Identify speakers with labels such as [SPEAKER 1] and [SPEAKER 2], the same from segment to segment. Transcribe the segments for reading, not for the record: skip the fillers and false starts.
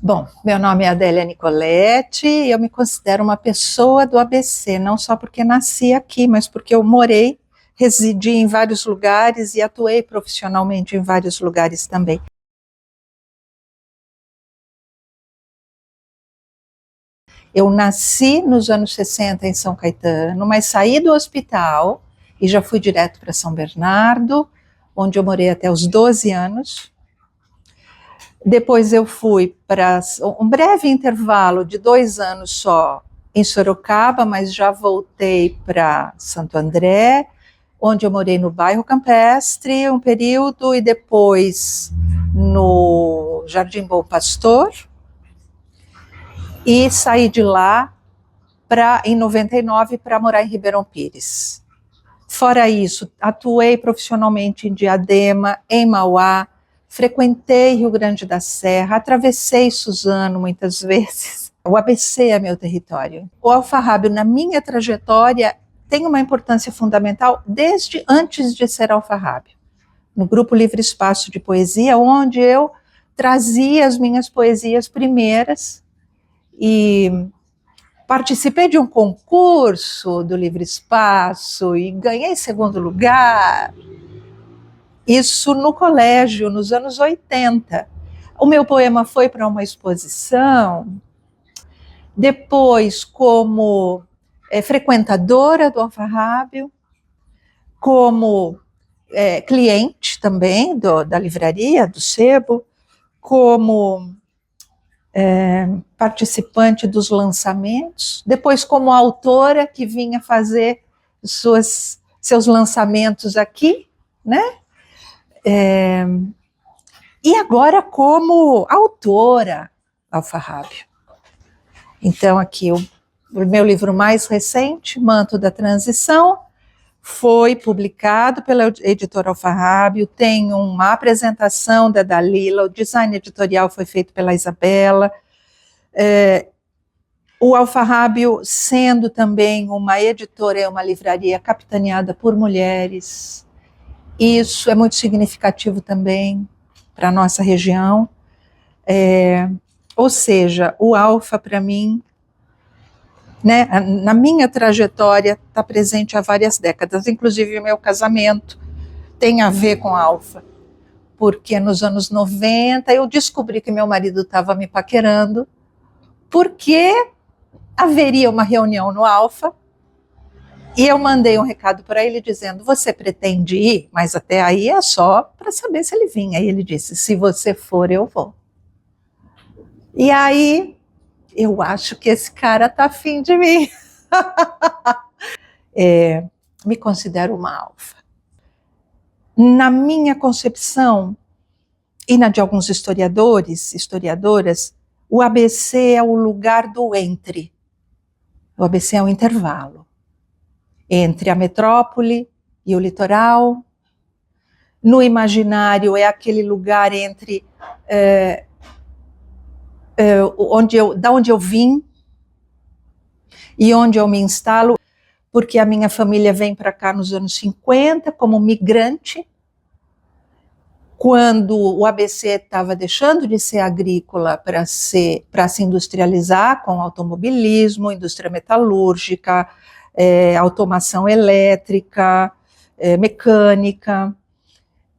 [SPEAKER 1] Bom, meu nome é Adélia Nicoletti e eu me considero uma pessoa do ABC, não só porque nasci aqui, mas porque eu morei, residi em vários lugares e atuei profissionalmente em vários lugares também. Eu nasci nos anos 60 em São Caetano, mas saí do hospital e já fui direto para São Bernardo, onde eu morei até os 12 anos. Depois eu fui para um breve intervalo de 2 anos só em Sorocaba, mas já voltei para Santo André, onde eu morei no bairro Campestre um período e depois no Jardim Bom Pastor, e saí de lá em 99 para morar em Ribeirão Pires. Fora isso, atuei profissionalmente em Diadema, em Mauá, frequentei Rio Grande da Serra, atravessei Suzano muitas vezes. O ABC é meu território. O alfarrábio, na minha trajetória, tem uma importância fundamental desde antes de ser alfarrábio. No Grupo Livre Espaço de Poesia, onde eu trazia as minhas poesias primeiras e participei de um concurso do Livre Espaço e ganhei segundo lugar. Isso no colégio, nos anos 80. O meu poema foi para uma exposição. Depois, como frequentadora do alfarrábio, como cliente também da livraria, do sebo, como participante dos lançamentos, depois como autora que vinha fazer seus lançamentos aqui, né? E agora como autora alfarrábio. Então aqui o meu livro mais recente, Manto da Transição, foi publicado pela editora Alfarrábio, tem uma apresentação da Dalila, o design editorial foi feito pela Isabela. O Alfarrábio, sendo também uma editora e uma livraria capitaneada por mulheres, isso é muito significativo também para a nossa região. Ou seja, o Alfa, para mim, né, na minha trajetória, está presente há várias décadas, inclusive o meu casamento tem a ver com Alfa, porque nos anos 90 eu descobri que meu marido estava me paquerando, porque haveria uma reunião no Alfa, e eu mandei um recado para ele dizendo, você pretende ir? Mas até aí é só para saber se ele vinha. Aí ele disse, se você for, eu vou. E aí, eu acho que esse cara tá afim de mim. Me considero uma alfa. Na minha concepção, e na de alguns historiadores, historiadoras, o ABC é o lugar do entre. O ABC é um intervalo entre a metrópole e o litoral. No imaginário é aquele lugar entre da onde eu vim e onde eu me instalo, porque a minha família vem para cá nos anos 50 como migrante, quando o ABC estava deixando de ser agrícola para se industrializar com automobilismo, indústria metalúrgica, automação elétrica, mecânica,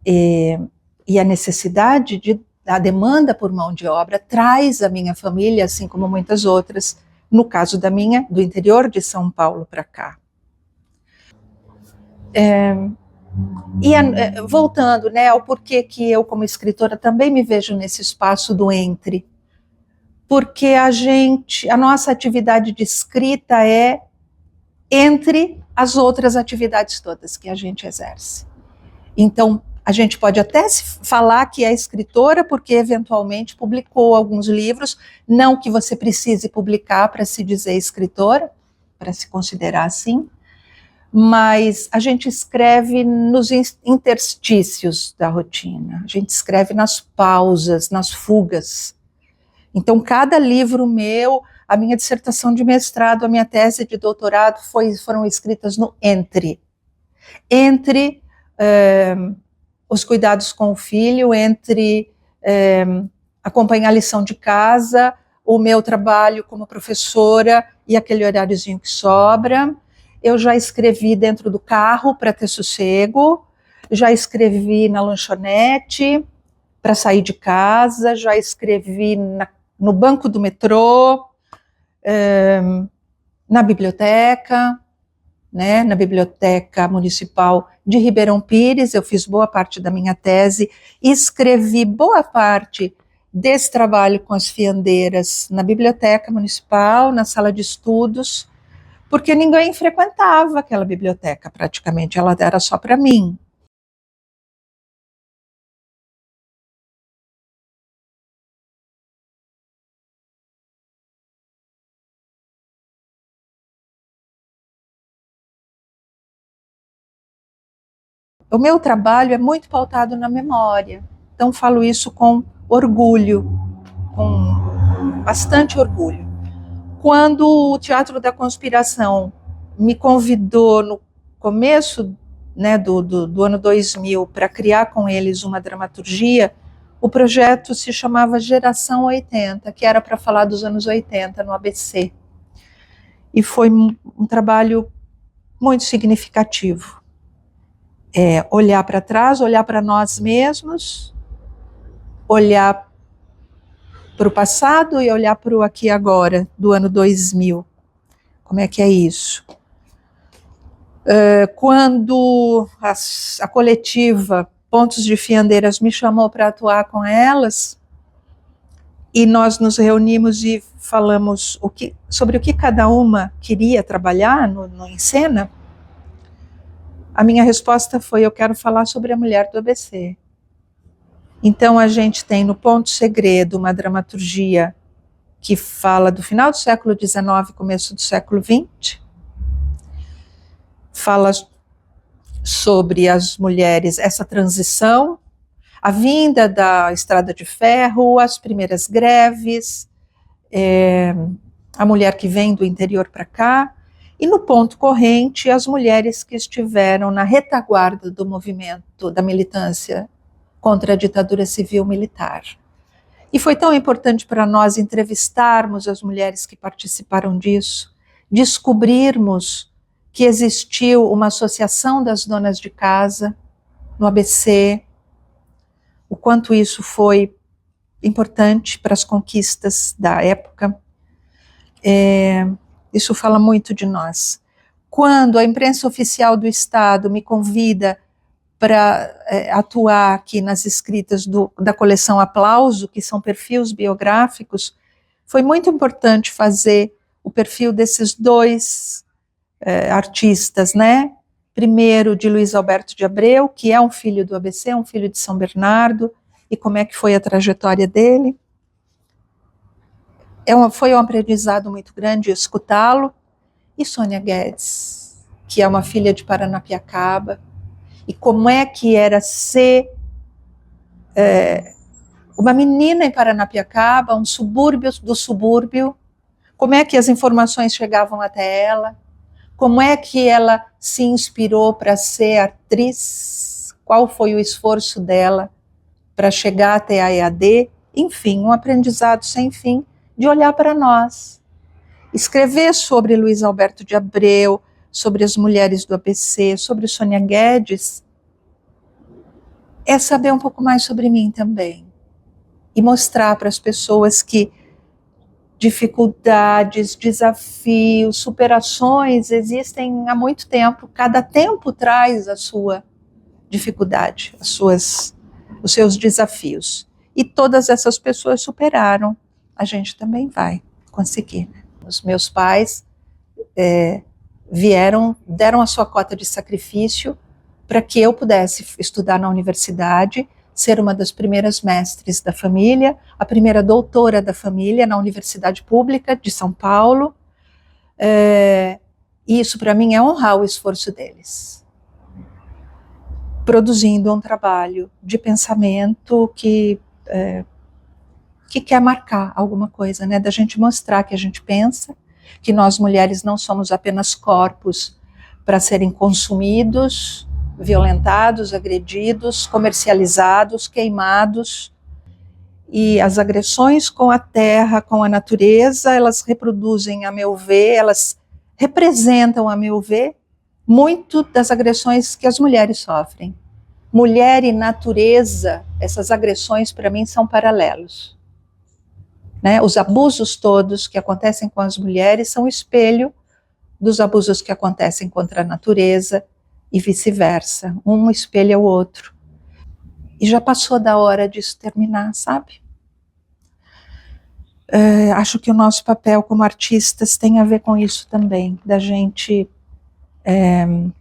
[SPEAKER 1] e a necessidade a demanda por mão de obra traz a minha família, assim como muitas outras, no caso da minha, do interior de São Paulo para cá. Voltando, né, ao porquê que eu, como escritora, também me vejo nesse espaço do entre, porque a nossa atividade de escrita é entre as outras atividades todas que a gente exerce. Então, a gente pode até falar que é escritora porque eventualmente publicou alguns livros, não que você precise publicar para se dizer escritora, para se considerar assim, mas a gente escreve nos interstícios da rotina, a gente escreve nas pausas, nas fugas. Então, cada livro meu, a minha dissertação de mestrado, a minha tese de doutorado foram escritas no entre os cuidados com o filho, entre acompanhar a lição de casa, o meu trabalho como professora e aquele horáriozinho que sobra. Eu já escrevi dentro do carro para ter sossego, já escrevi na lanchonete para sair de casa, já escrevi no banco do metrô, na biblioteca, né, na Biblioteca Municipal de Ribeirão Pires. Eu fiz boa parte da minha tese, escrevi boa parte desse trabalho com as fiandeiras na Biblioteca Municipal, na sala de estudos, porque ninguém frequentava aquela biblioteca praticamente, ela era só para mim. O meu trabalho é muito pautado na memória, então falo isso com orgulho, com bastante orgulho. Quando o Teatro da Conspiração me convidou no começo, né, do ano 2000 para criar com eles uma dramaturgia, o projeto se chamava Geração 80, que era para falar dos anos 80 no ABC. E foi um trabalho muito significativo. Olhar para trás, olhar para nós mesmos, olhar para o passado e olhar para o aqui e agora, do ano 2000. Como é que é isso? Quando a coletiva Pontos de Fiandeiras me chamou para atuar com elas, e nós nos reunimos e falamos sobre o que cada uma queria trabalhar no Encena, a minha resposta foi: eu quero falar sobre a mulher do ABC. Então a gente tem no Ponto Segredo uma dramaturgia que fala do final do século XIX, começo do século XX, fala sobre as mulheres, essa transição, a vinda da Estrada de Ferro, as primeiras greves, a mulher que vem do interior para cá, e no Ponto Corrente, as mulheres que estiveram na retaguarda do movimento da militância contra a ditadura civil-militar. E foi tão importante para nós entrevistarmos as mulheres que participaram disso, descobrirmos que existiu uma associação das donas de casa no ABC, o quanto isso foi importante para as conquistas da época. Isso fala muito de nós. Quando a imprensa oficial do Estado me convida para atuar aqui nas escritas da coleção Aplauso, que são perfis biográficos, foi muito importante fazer o perfil desses dois artistas, né? Primeiro de Luiz Alberto de Abreu, que é um filho do ABC, um filho de São Bernardo, e como é que foi a trajetória dele. Foi um aprendizado muito grande escutá-lo. E Sônia Guedes, que é uma filha de Paranapiacaba, e como é que era ser uma menina em Paranapiacaba, um subúrbio do subúrbio, como é que as informações chegavam até ela, como é que ela se inspirou para ser atriz, qual foi o esforço dela para chegar até a EAD, enfim, um aprendizado sem fim de olhar para nós. Escrever sobre Luiz Alberto de Abreu, sobre as mulheres do ABC, sobre Sônia Guedes, é saber um pouco mais sobre mim também. E mostrar para as pessoas que dificuldades, desafios, superações existem há muito tempo. Cada tempo traz a sua dificuldade, os seus desafios. E todas essas pessoas superaram. A gente também vai conseguir. Os meus pais deram a sua cota de sacrifício para que eu pudesse estudar na universidade, ser uma das primeiras mestres da família, a primeira doutora da família na Universidade Pública de São Paulo. E isso para mim é honrar o esforço deles, produzindo um trabalho de pensamento que quer marcar alguma coisa, né? Da gente mostrar que a gente pensa, que nós mulheres não somos apenas corpos para serem consumidos, violentados, agredidos, comercializados, queimados, E as agressões com a terra, com a natureza, elas reproduzem, a meu ver, elas representam, a meu ver, muito das agressões que as mulheres sofrem. Mulher e natureza, essas agressões para mim são paralelos. Né? Os abusos todos que acontecem com as mulheres são espelho dos abusos que acontecem contra a natureza e vice-versa. Um espelha o outro. E já passou da hora disso terminar, sabe? Acho que o nosso papel como artistas tem a ver com isso também, da gente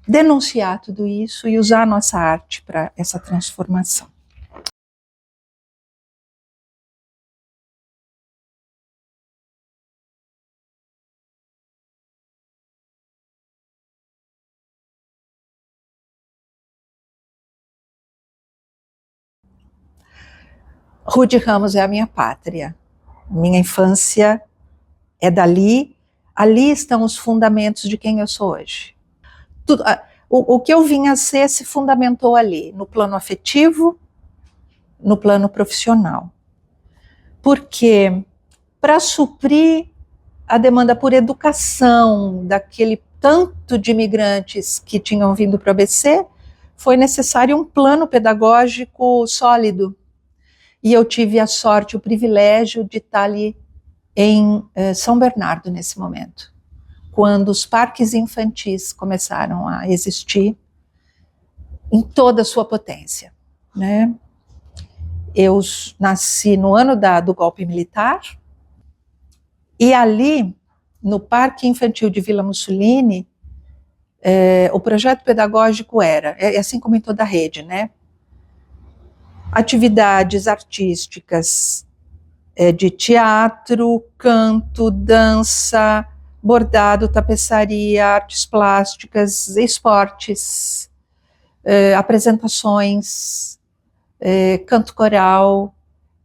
[SPEAKER 1] denunciar tudo isso e usar a nossa arte para essa transformação. Rude Ramos é a minha pátria. Minha infância é dali. Ali estão os fundamentos de quem eu sou hoje. Tudo, o que eu vim a ser se fundamentou ali, no plano afetivo, no plano profissional. Porque, para suprir a demanda por educação daquele tanto de imigrantes que tinham vindo para o ABC, foi necessário um plano pedagógico sólido. E eu tive a sorte, o privilégio de estar ali em São Bernardo nesse momento, quando os parques infantis começaram a existir em toda a sua potência. Né? Eu nasci no ano do golpe militar, e ali, no Parque Infantil de Vila Mussolini, o projeto pedagógico era, assim como em toda a rede, né? Atividades artísticas de teatro, canto, dança, bordado, tapeçaria, artes plásticas, esportes, apresentações, canto coral.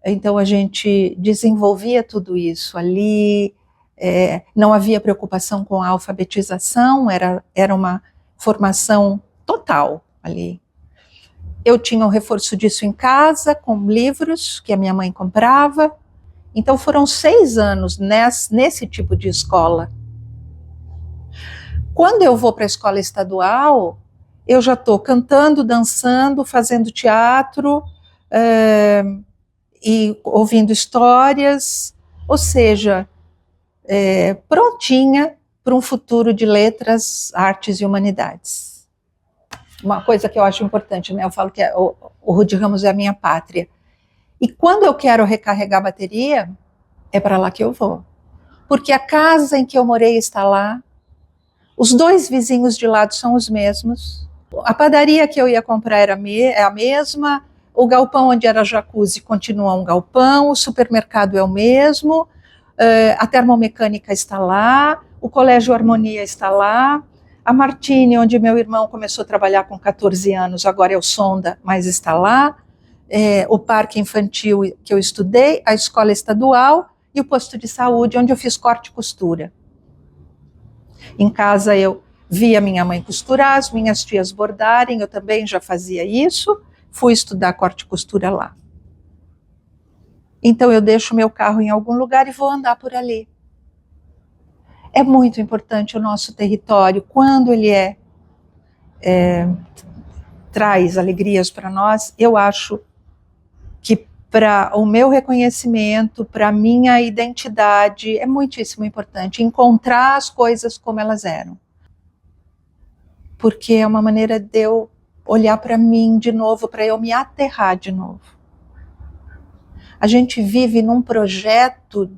[SPEAKER 1] Então a gente desenvolvia tudo isso ali, não havia preocupação com a alfabetização, era uma formação total ali. Eu tinha um reforço disso em casa, com livros que a minha mãe comprava. Então foram 6 anos nesse tipo de escola. Quando eu vou para a escola estadual, eu já estou cantando, dançando, fazendo teatro, e ouvindo histórias, ou seja, prontinha para um futuro de letras, artes e humanidades. Uma coisa que eu acho importante, né? Eu falo que o Rude Ramos é a minha pátria. E quando eu quero recarregar a bateria, é para lá que eu vou. Porque a casa em que eu morei está lá, os 2 vizinhos de lado são os mesmos, a padaria que eu ia comprar é a mesma, o galpão onde era jacuzzi continua um galpão, o supermercado é o mesmo, a termomecânica está lá, o Colégio Harmonia está lá, a Martini, onde meu irmão começou a trabalhar com 14 anos, agora é o Sonda, mas está lá, o parque infantil que eu estudei, a escola estadual e o posto de saúde, onde eu fiz corte e costura. Em casa eu via minha mãe costurar, as minhas tias bordarem, eu também já fazia isso, fui estudar corte e costura lá. Então eu deixo meu carro em algum lugar e vou andar por ali. É muito importante o nosso território, quando ele traz alegrias para nós, eu acho que para o meu reconhecimento, para a minha identidade, é muitíssimo importante encontrar as coisas como elas eram. Porque é uma maneira de eu olhar para mim de novo, para eu me aterrar de novo. A gente vive num projeto,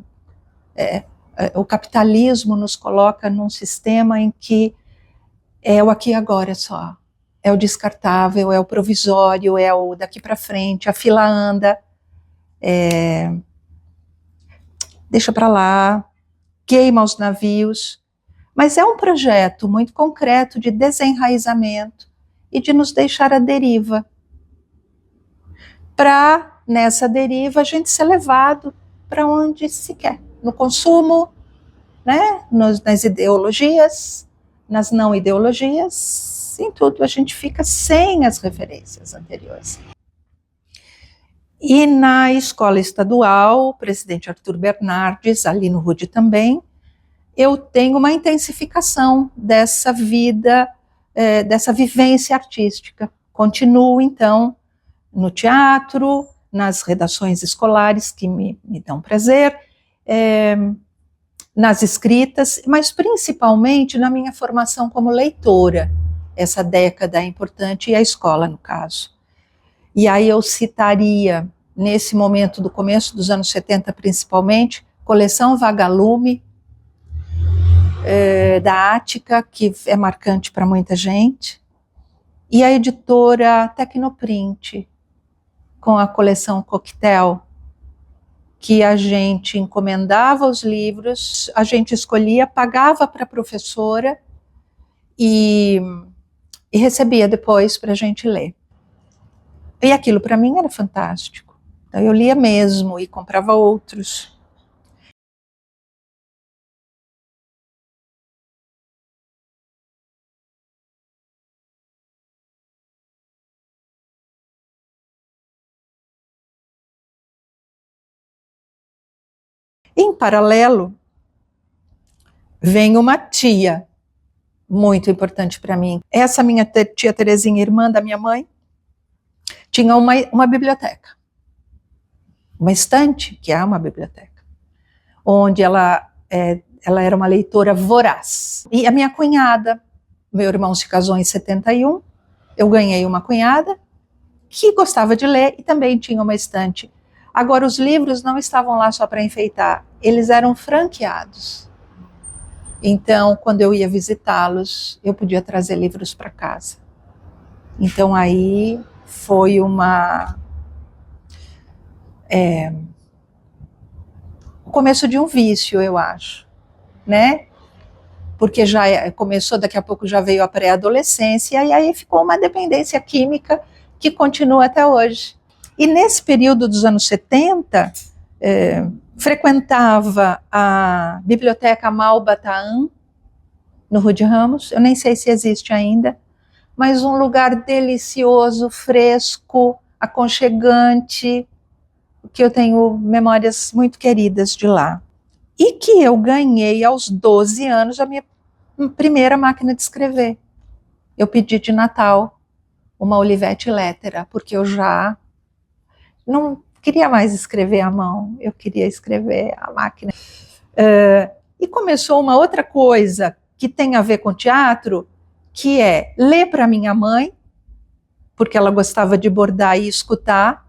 [SPEAKER 1] o capitalismo nos coloca num sistema em que é o aqui e agora só. É o descartável, é o provisório, é o daqui para frente, a fila anda, deixa para lá, queima os navios. Mas é um projeto muito concreto de desenraizamento e de nos deixar à deriva. Para, nessa deriva, a gente ser levado para onde se quer. No consumo, né? Nas ideologias, nas não ideologias, em tudo a gente fica sem as referências anteriores. E na escola estadual, o presidente Arthur Bernardes, ali no Rude também, eu tenho uma intensificação dessa vida, dessa vivência artística. Continuo, então, no teatro, nas redações escolares, que me dão prazer, nas escritas, mas principalmente na minha formação como leitora. Essa década é importante, e a escola, no caso. E aí eu citaria, nesse momento do começo dos anos 70 principalmente, coleção Vagalume, da Ática, que é marcante para muita gente, e a editora Tecnoprint, com a coleção Coquetel, que a gente encomendava os livros, a gente escolhia, pagava para a professora e recebia depois para a gente ler. E aquilo para mim era fantástico. Então eu lia mesmo e comprava outros. Em paralelo, vem uma tia muito importante para mim. Essa minha tia Terezinha, irmã da minha mãe, tinha uma biblioteca, uma estante, que é uma biblioteca, onde ela era uma leitora voraz. E a minha cunhada, meu irmão se casou em 71, eu ganhei uma cunhada que gostava de ler e também tinha uma estante. Agora, os livros não estavam lá só para enfeitar, eles eram franqueados. Então, quando eu ia visitá-los, eu podia trazer livros para casa. Então, aí foi o começo de um vício, eu acho, né? Porque já começou, daqui a pouco já veio a pré-adolescência, e aí ficou uma dependência química que continua até hoje. E nesse período dos anos 70, frequentava a Biblioteca Malbataan, no Rude Ramos, eu nem sei se existe ainda, mas um lugar delicioso, fresco, aconchegante, que eu tenho memórias muito queridas de lá. E que eu ganhei aos 12 anos a minha primeira máquina de escrever. Eu pedi de Natal uma Olivetti Lettera, porque eu já não queria mais escrever à mão, eu queria escrever à máquina. E começou uma outra coisa que tem a ver com teatro, que é ler para minha mãe, porque ela gostava de bordar e escutar.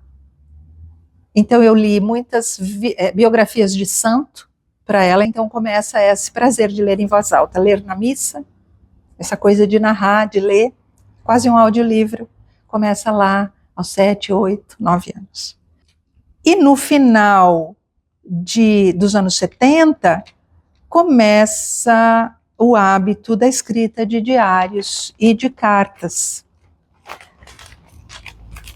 [SPEAKER 1] Então eu li muitas biografias de santo para ela, então começa esse prazer de ler em voz alta, ler na missa, essa coisa de narrar, de ler, quase um audiolivro, começa lá aos 7, 8, 9 anos. E no final dos anos 70, começa o hábito da escrita de diários e de cartas.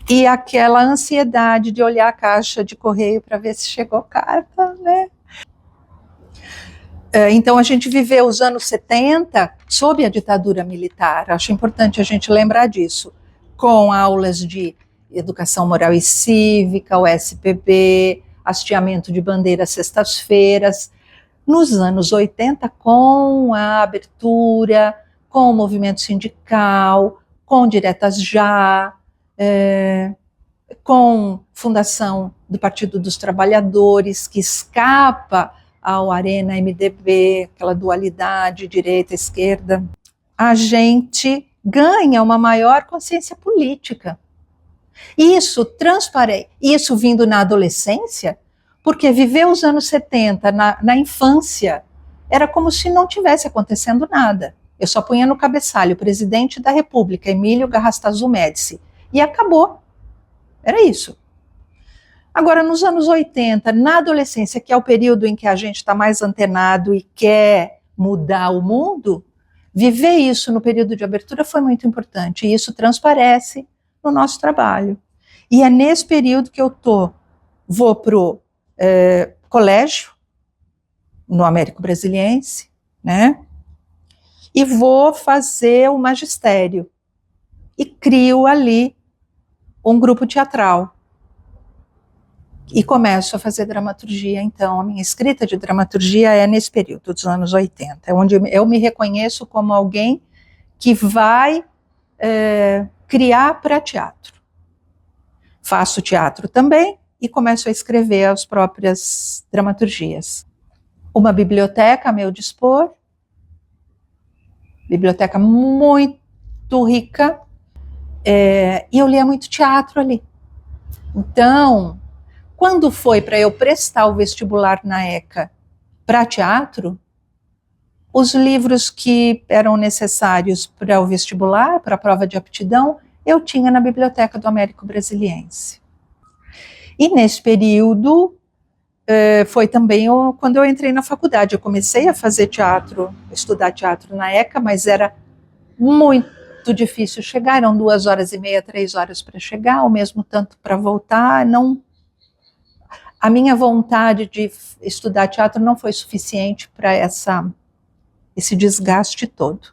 [SPEAKER 1] E aquela ansiedade de olhar a caixa de correio para ver se chegou carta, né? Então a gente viveu os anos 70 sob a ditadura militar, acho importante a gente lembrar disso, com aulas de educação moral e cívica, o SPB, hasteamento de bandeira às sextas-feiras. Nos anos 80, com a abertura, com o movimento sindical, com Diretas Já, com fundação do Partido dos Trabalhadores, que escapa ao Arena MDB, aquela dualidade direita-esquerda, a gente ganha uma maior consciência política. Isso transparente, isso vindo na adolescência, porque viver os anos 70 na infância era como se não tivesse acontecendo nada. Eu só punha no cabeçalho o presidente da República, Emílio Garrastazu Médici, e acabou. Era isso. Agora, nos anos 80, na adolescência, que é o período em que a gente está mais antenado e quer mudar o mundo, viver isso no período de abertura foi muito importante, e isso transparece no nosso trabalho. E é nesse período que eu vou para o colégio, no Américo Brasiliense, né? E vou fazer o magistério. E crio ali um grupo teatral. E começo a fazer dramaturgia, então, a minha escrita de dramaturgia é nesse período dos anos 80, é onde eu me reconheço como alguém que vai criar para teatro. Faço teatro também e começo a escrever as próprias dramaturgias. Uma biblioteca a meu dispor, biblioteca muito rica, e eu lia muito teatro ali. Então, quando foi para eu prestar o vestibular na ECA para teatro, os livros que eram necessários para o vestibular, para a prova de aptidão, eu tinha na biblioteca do Américo Brasiliense. E nesse período, foi também quando eu entrei na faculdade. Eu comecei a fazer teatro, estudar teatro na ECA, mas era muito difícil chegar, eram 2h30, 3 horas para chegar, ao mesmo tanto para voltar. Não, a minha vontade de estudar teatro não foi suficiente para esse desgaste todo.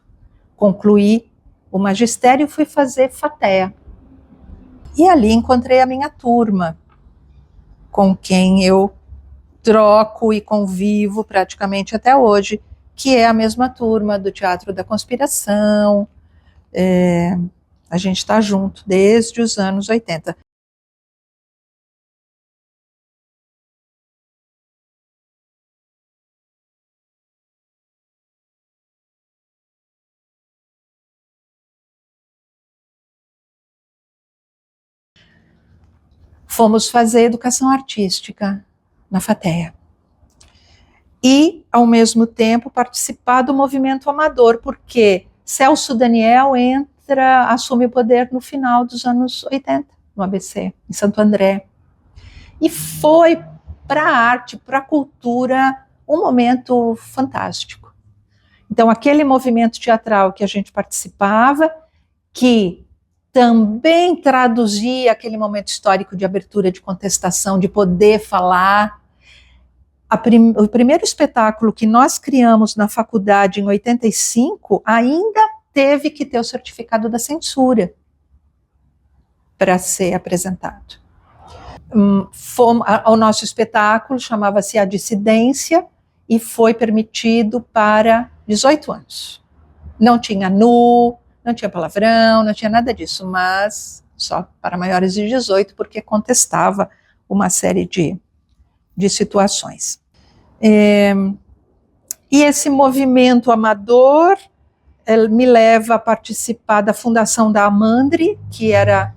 [SPEAKER 1] Concluí o magistério e fui fazer FATEA. E ali encontrei a minha turma, com quem eu troco e convivo praticamente até hoje, que é a mesma turma do Teatro da Conspiração. A gente está junto desde os anos 80. Fomos fazer educação artística na FATEA. E, ao mesmo tempo, participar do movimento amador, porque Celso Daniel assume o poder no final dos anos 80, no ABC, em Santo André. E foi para a arte, para a cultura, um momento fantástico. Então, aquele movimento teatral que a gente participava, que também traduzia aquele momento histórico de abertura, de contestação, de poder falar. O primeiro espetáculo que nós criamos na faculdade em 85 ainda teve que ter o certificado da censura para ser apresentado. O nosso espetáculo chamava-se A Dissidência e foi permitido para 18 anos. Não tinha nu, não tinha palavrão, não tinha nada disso, mas só para maiores de 18, porque contestava uma série de situações. E esse movimento amador me leva a participar da fundação da Amandre, que era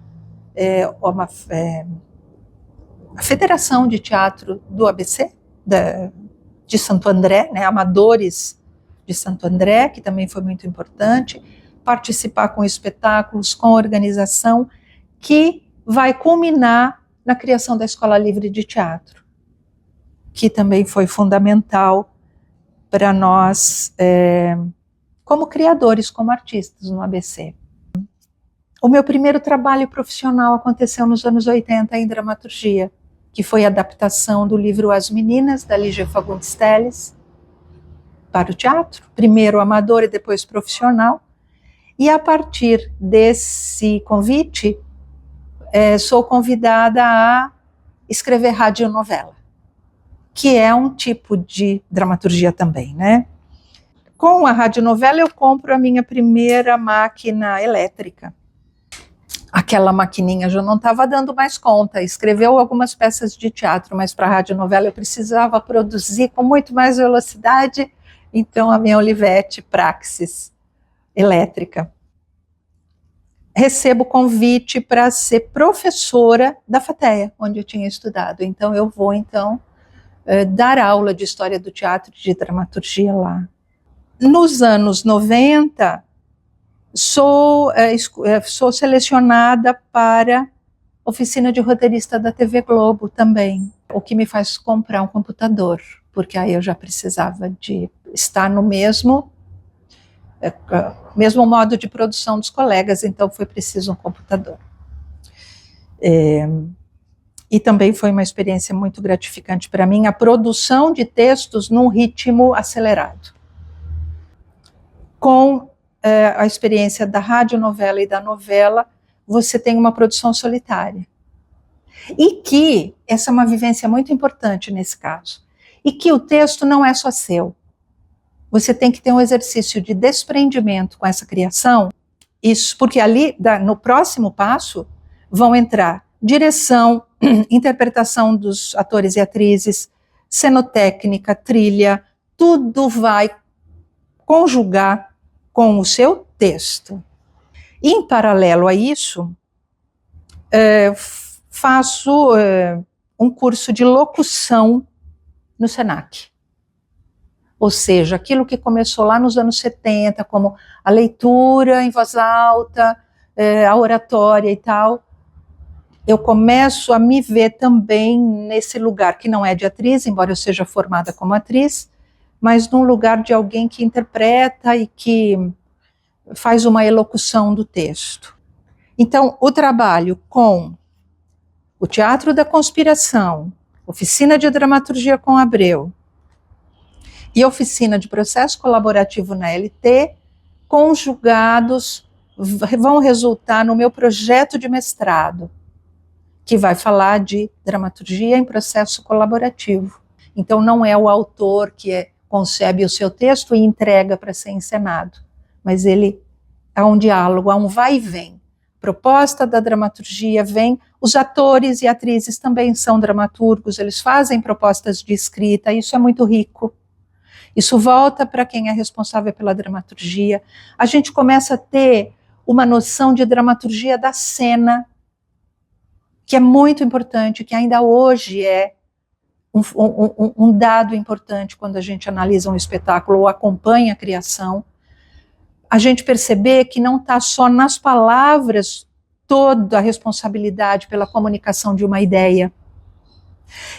[SPEAKER 1] a Federação de Teatro do ABC, de Santo André, né, amadores de Santo André, que também foi muito importante, participar com espetáculos, com organização, que vai culminar na criação da Escola Livre de Teatro, que também foi fundamental para nós, como criadores, como artistas no ABC. O meu primeiro trabalho profissional aconteceu nos anos 80 em dramaturgia, que foi a adaptação do livro As Meninas, da Lígia Fagundes Telles, para o teatro, primeiro amador e depois profissional. E a partir desse convite, sou convidada a escrever radionovela, que é um tipo de dramaturgia também, né? Com a radionovela eu compro a minha primeira máquina elétrica. Aquela maquininha já não estava dando mais conta, escreveu algumas peças de teatro, mas para a radionovela eu precisava produzir com muito mais velocidade, então a minha Olivetti Praxis elétrica. Recebo convite para ser professora da FATEA, onde eu tinha estudado, então eu vou dar aula de história do teatro e de dramaturgia lá. Nos anos 90, sou selecionada para oficina de roteirista da TV Globo também, o que me faz comprar um computador, porque aí eu já precisava de estar no mesmo modo de produção dos colegas, então foi preciso um computador. E também foi uma experiência muito gratificante para mim, a produção de textos num ritmo acelerado. Com a experiência da radionovela e da novela, você tem uma produção solitária. E que, essa é uma vivência muito importante nesse caso, e que o texto não é só seu. Você tem que ter um exercício de desprendimento com essa criação, isso, porque ali, no próximo passo, vão entrar direção, interpretação dos atores e atrizes, cenotécnica, trilha, tudo vai conjugar com o seu texto. E, em paralelo a isso, faço um curso de locução no Senac. Ou seja, aquilo que começou lá nos anos 70, como a leitura em voz alta, a oratória e tal, eu começo a me ver também nesse lugar que não é de atriz, embora eu seja formada como atriz, mas num lugar de alguém que interpreta e que faz uma elocução do texto. Então, o trabalho com o Teatro da Conspiração, Oficina de Dramaturgia com Abreu e Oficina de Processo Colaborativo na LT, conjugados, vão resultar no meu projeto de mestrado, que vai falar de dramaturgia em processo colaborativo. Então, não é o autor que concebe o seu texto e entrega para ser encenado, mas há um diálogo, há um vai e vem. Proposta da dramaturgia vem, os atores e atrizes também são dramaturgos, eles fazem propostas de escrita, isso é muito rico. Isso volta para quem é responsável pela dramaturgia. A gente começa a ter uma noção de dramaturgia da cena, que é muito importante, que ainda hoje é um dado importante quando a gente analisa um espetáculo ou acompanha a criação. A gente perceber que não está só nas palavras toda a responsabilidade pela comunicação de uma ideia.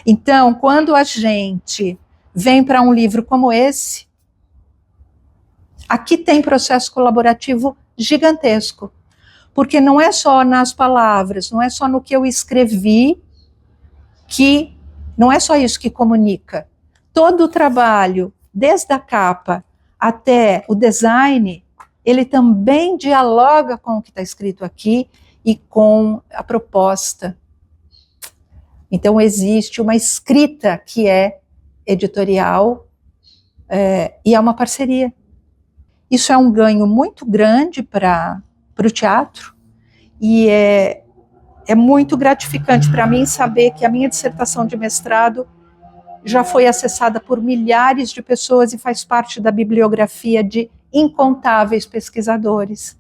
[SPEAKER 1] Então, quando a gente vem para um livro como esse, aqui tem processo colaborativo gigantesco, porque não é só nas palavras, não é só no que eu escrevi, que não é só isso que comunica. Todo o trabalho, desde a capa até o design, ele também dialoga com o que está escrito aqui e com a proposta. Então, existe uma escrita que é editorial e é uma parceria. Isso é um ganho muito grande para o teatro e é muito gratificante para mim saber que a minha dissertação de mestrado já foi acessada por milhares de pessoas e faz parte da bibliografia de incontáveis pesquisadores.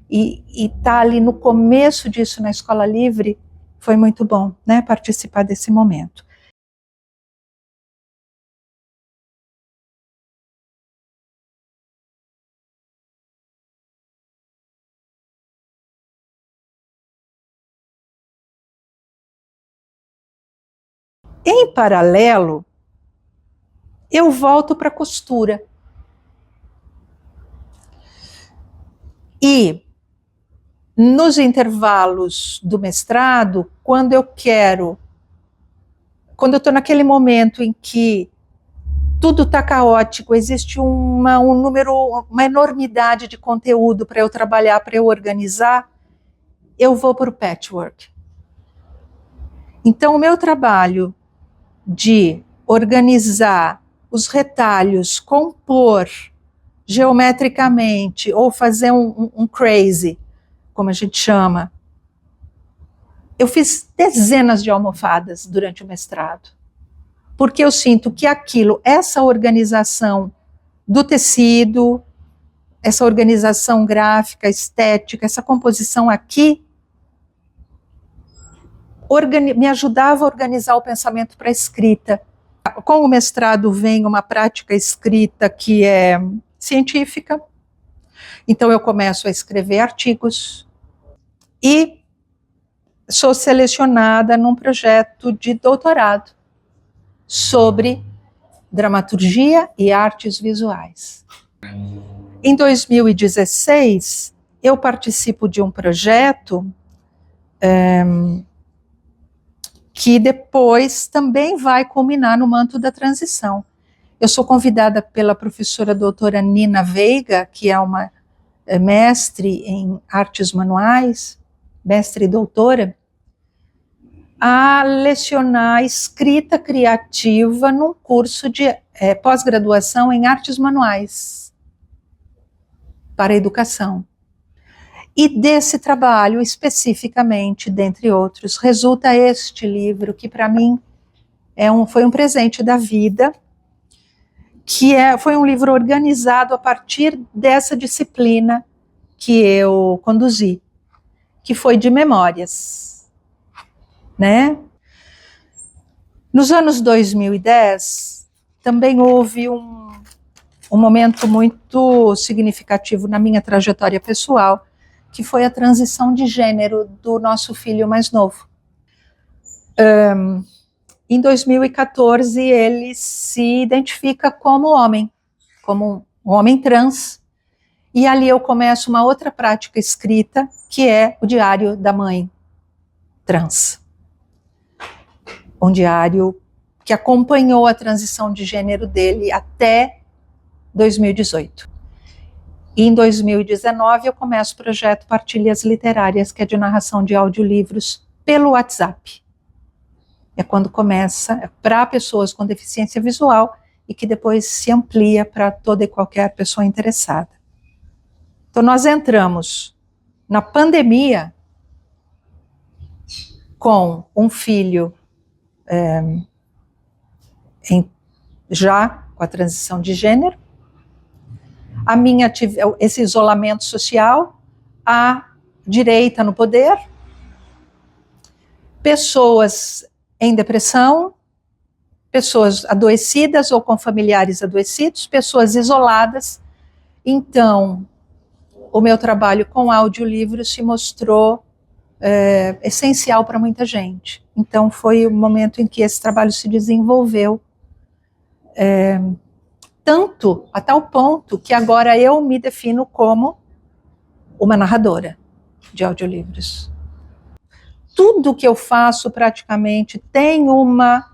[SPEAKER 1] E estar ali no começo disso na Escola Livre foi muito bom, né, participar desse momento. Em paralelo, eu volto para a costura. E nos intervalos do mestrado, quando eu estou naquele momento em que tudo está caótico, existe uma enormidade de conteúdo para eu trabalhar, para eu organizar, eu vou para o patchwork. Então, o meu trabalho de organizar os retalhos, compor geometricamente, ou fazer um crazy, como a gente chama. Eu fiz dezenas de almofadas durante o mestrado, porque eu sinto que essa organização do tecido, essa organização gráfica, estética, essa composição aqui, me ajudava a organizar o pensamento para a escrita. Com o mestrado vem uma prática escrita que é científica, então eu começo a escrever artigos e sou selecionada num projeto de doutorado sobre dramaturgia e artes visuais. Em 2016, eu participo de um projeto que depois também vai culminar no Manto da Transição. Eu sou convidada pela professora doutora Nina Veiga, que é uma mestre em artes manuais, mestre e doutora, a lecionar escrita criativa num curso de pós-graduação em artes manuais para a educação. E desse trabalho, especificamente, dentre outros, resulta este livro, que para mim foi um presente da vida, foi um livro organizado a partir dessa disciplina que eu conduzi, que foi de memórias, né? Nos anos 2010, também houve um momento muito significativo na minha trajetória pessoal, que foi a transição de gênero do nosso filho mais novo. Em 2014, ele se identifica como homem, como um homem trans, e ali eu começo uma outra prática escrita, que é o Diário da Mãe Trans. Um diário que acompanhou a transição de gênero dele até 2018. E em 2019 eu começo o projeto Partilhas Literárias, que é de narração de audiolivros pelo WhatsApp. É quando começa para pessoas com deficiência visual e que depois se amplia para toda e qualquer pessoa interessada. Então nós entramos na pandemia com um filho já com a transição de gênero, esse isolamento social, a direita no poder, pessoas em depressão, pessoas adoecidas ou com familiares adoecidos, pessoas isoladas. Então, o meu trabalho com audiolivros se mostrou essencial para muita gente. Então, foi o momento em que esse trabalho se desenvolveu, tanto a tal ponto que agora eu me defino como uma narradora de audiolivros. Tudo que eu faço praticamente tem uma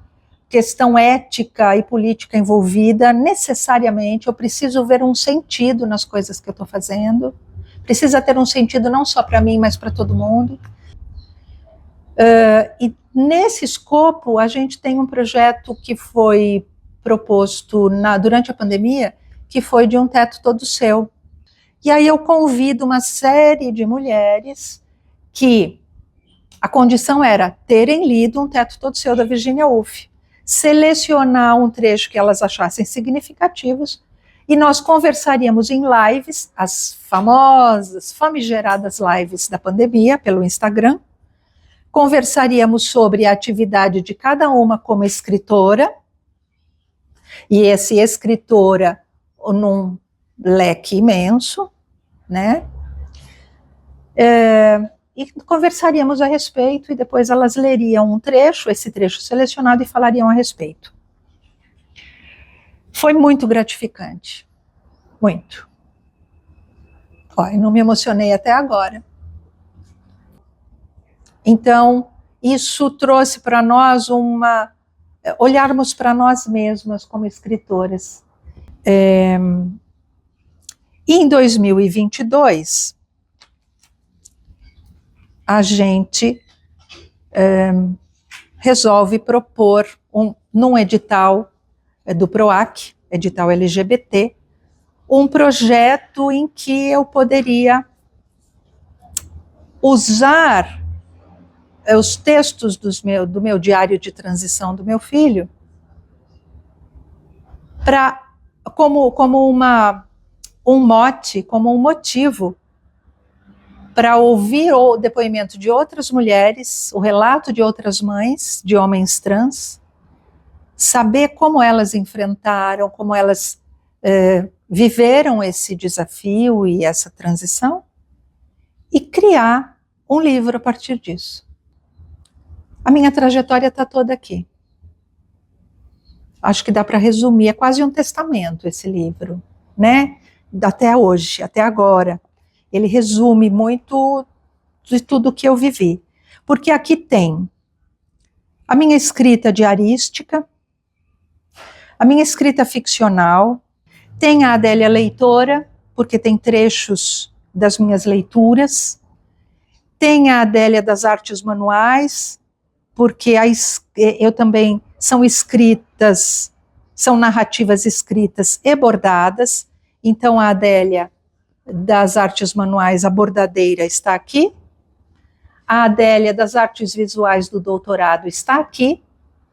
[SPEAKER 1] questão ética e política envolvida, necessariamente. Eu preciso ver um sentido nas coisas que eu estou fazendo, precisa ter um sentido não só para mim, mas para todo mundo. E nesse escopo, a gente tem um projeto que foi proposto durante a pandemia, que foi de Um Teto Todo Seu. E aí eu convido uma série de mulheres que a condição era terem lido Um Teto Todo Seu, da Virginia Woolf, selecionar um trecho que elas achassem significativos, e nós conversaríamos em lives, as famosas, famigeradas lives da pandemia, pelo Instagram, conversaríamos sobre a atividade de cada uma como escritora, e esse escritora num leque imenso, né? E conversaríamos a respeito, e depois elas leriam um trecho, esse trecho selecionado, e falariam a respeito. Foi muito gratificante, muito. Eu não me emocionei até agora. Então, isso trouxe para nós olharmos para nós mesmas como escritoras. E em 2022, a gente resolve propor, num edital do PROAC, edital LGBT, um projeto em que eu poderia usar os textos do meu diário de transição do meu filho como um mote, como um motivo para ouvir o depoimento de outras mulheres, o relato de outras mães, de homens trans, saber como elas enfrentaram, como elas viveram esse desafio e essa transição, e criar um livro a partir disso. A minha trajetória está toda aqui. Acho que dá para resumir, é quase um testamento esse livro, né? Até hoje, até agora. Ele resume muito de tudo que eu vivi. Porque aqui tem a minha escrita diarística, a minha escrita ficcional, tem a Adélia leitora, porque tem trechos das minhas leituras, tem a Adélia das artes manuais, porque eu também são escritas, são narrativas escritas e bordadas. Então a Adélia das artes manuais, a bordadeira, está aqui. A Adélia das artes visuais do doutorado está aqui,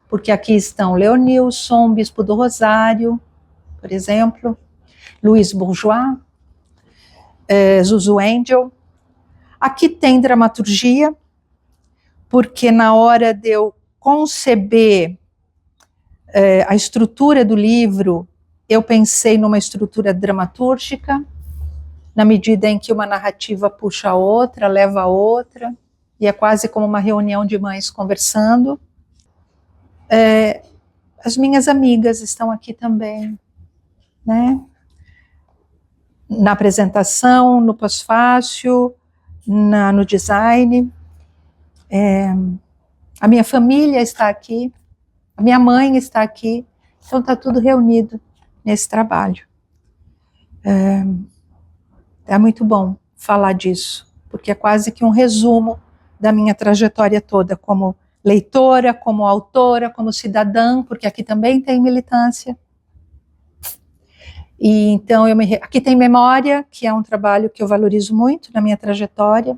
[SPEAKER 1] porque aqui estão Leonilson, Bispo do Rosário, por exemplo, Luiz Bourgeois, Zuzu Angel. Aqui tem dramaturgia, porque na hora de eu conceber a estrutura do livro, eu pensei numa estrutura dramatúrgica, na medida em que uma narrativa puxa a outra, leva a outra, e é quase como uma reunião de mães conversando. As minhas amigas estão aqui também, né? Na apresentação, no pós-fácil, no design. A minha família está aqui, a minha mãe está aqui, então está tudo reunido nesse trabalho. É muito bom falar disso, porque é quase que um resumo da minha trajetória toda, como leitora, como autora, como cidadã, porque aqui também tem militância. E então, aqui tem memória, que é um trabalho que eu valorizo muito na minha trajetória,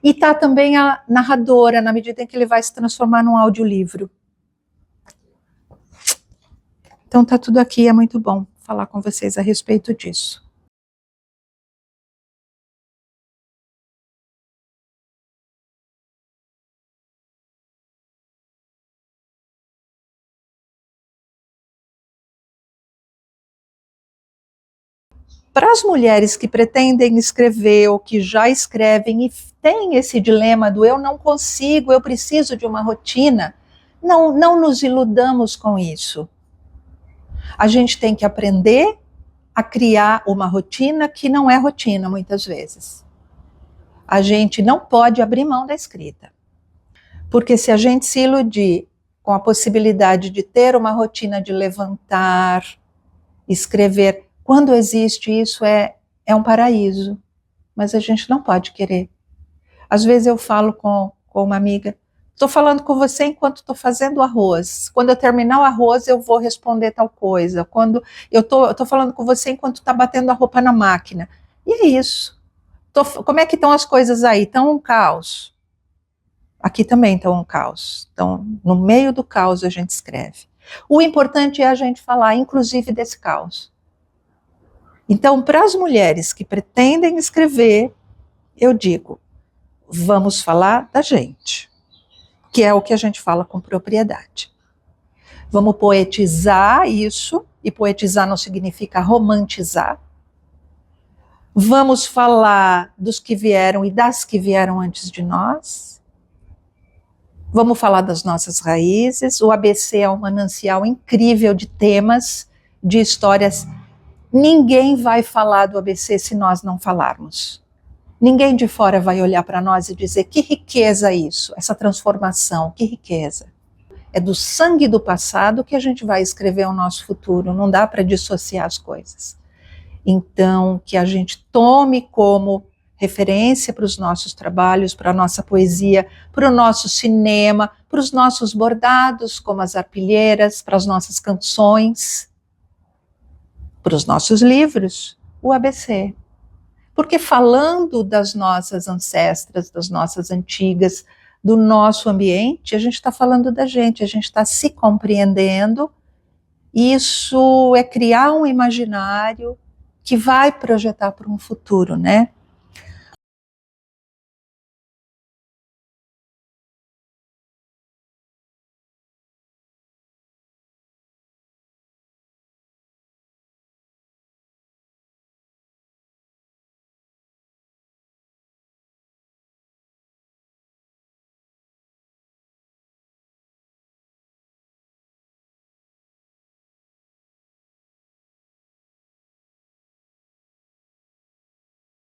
[SPEAKER 1] e está também a narradora, na medida em que ele vai se transformar num audiolivro. Então está tudo aqui, é muito bom falar com vocês a respeito disso. Para as mulheres que pretendem escrever ou que já escrevem e têm esse dilema do eu não consigo, eu preciso de uma rotina, não nos iludamos com isso. A gente tem que aprender a criar uma rotina que não é rotina, muitas vezes. A gente não pode abrir mão da escrita. Porque se a gente se iludir com a possibilidade de ter uma rotina de levantar, escrever, quando existe isso é um paraíso, mas a gente não pode querer. Às vezes eu falo com uma amiga, estou falando com você enquanto estou fazendo arroz, quando eu terminar o arroz eu vou responder tal coisa, quando eu estou falando com você enquanto está batendo a roupa na máquina, e é isso. Como é que estão as coisas aí? Estão um caos. Aqui também estão um caos. Então, no meio do caos a gente escreve. O importante é a gente falar, inclusive, desse caos. Então, para as mulheres que pretendem escrever, eu digo, vamos falar da gente, que é o que a gente fala com propriedade. Vamos poetizar isso, e poetizar não significa romantizar. Vamos falar dos que vieram e das que vieram antes de nós. Vamos falar das nossas raízes. O ABC é um manancial incrível de temas, de histórias. Ninguém vai falar do ABC se nós não falarmos. Ninguém de fora vai olhar para nós e dizer que riqueza isso, essa transformação, que riqueza. É do sangue do passado que a gente vai escrever o nosso futuro, não dá para dissociar as coisas. Então, que a gente tome como referência para os nossos trabalhos, para a nossa poesia, para o nosso cinema, para os nossos bordados, como as arpilheiras, para as nossas canções, para os nossos livros, o ABC. Porque falando das nossas ancestras, das nossas antigas, do nosso ambiente, a gente está falando da gente, a gente está se compreendendo. Isso é criar um imaginário que vai projetar para um futuro, né?